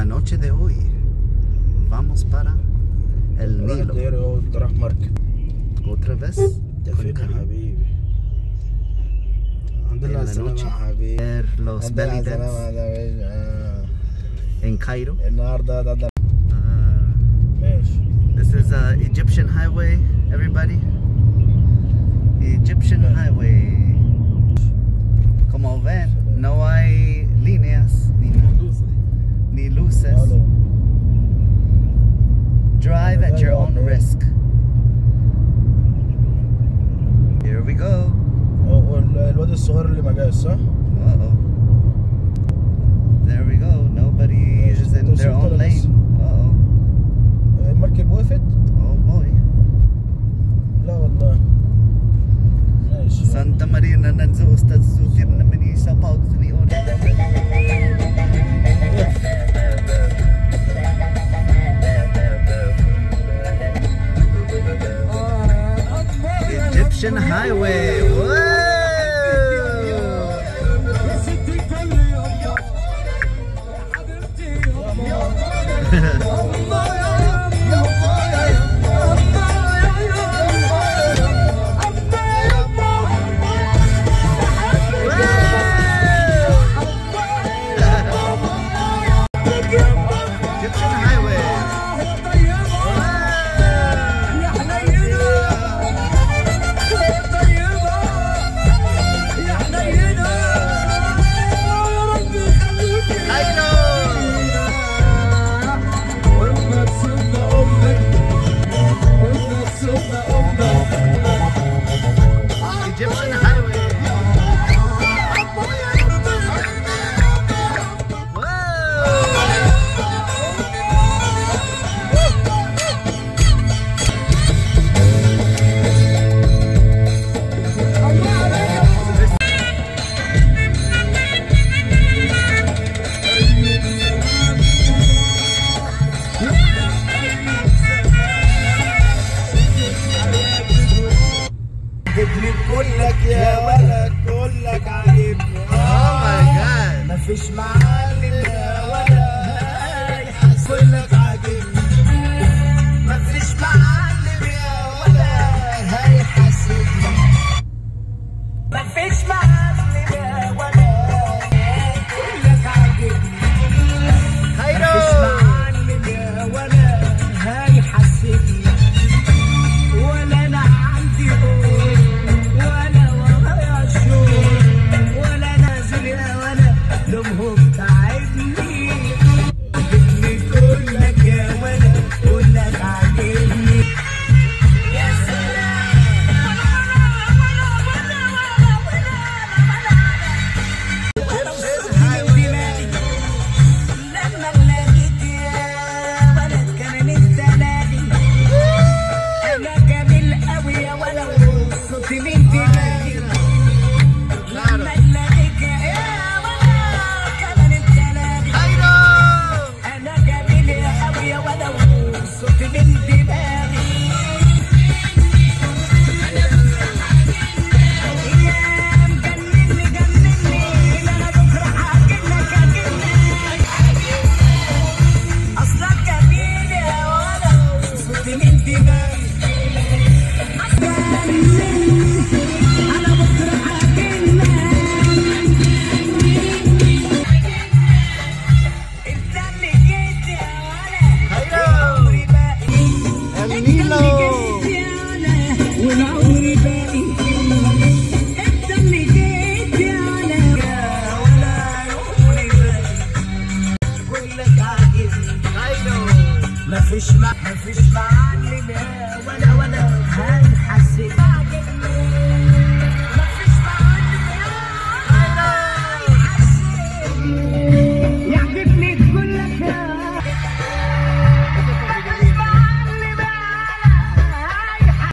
noche de hoy vamos para el Nilo. Otra vez con Karim. En la noche ver los belly dance en Cairo. This is Egyptian highway, everybody. Egyptian highway. Como ven, no hay líneas ni luces. Drive at your own risk. Here we go. الواد الصغير اللي ما جاش صح؟ There we go. Nobody is in their own lane. المركب وقفت؟ Oh boy. لا والله. ماشي. Santa Marina nanzo ustad sutir na minisa paugzuni on. Egyptian highway. Whoa. كلك يا ولد كلك عاجبني. مفيش معلم يا ولد كلك عاجبني. مفيش معلم يا ولد هيحاسبني. مفيش معلم يا ولد كلك عاجبني. مفيش معلم يا ولد هيحاسبني. ولا انا عندي لمهم تعبني. جبني كلك يا ولد كلك عاجبني. يا سلام. لما لقيت يا ولد كمان انت لاقي. انا جميل قوي يا ولد صوتي من دماغي. لما لقيت يا صوتي من دماغي. يا مجنني جنني. انا بكره هاجنك اصلك جميل يا ولد صوتي من دماغي. انا بكره هاجنك. انت اللي جيت يا ولد. والعمر باقي. انت اللي جيت يا ولد. يا ولد عمري باقي. كلك عاجبني. مفيش معلم يا ولد هنحاسب.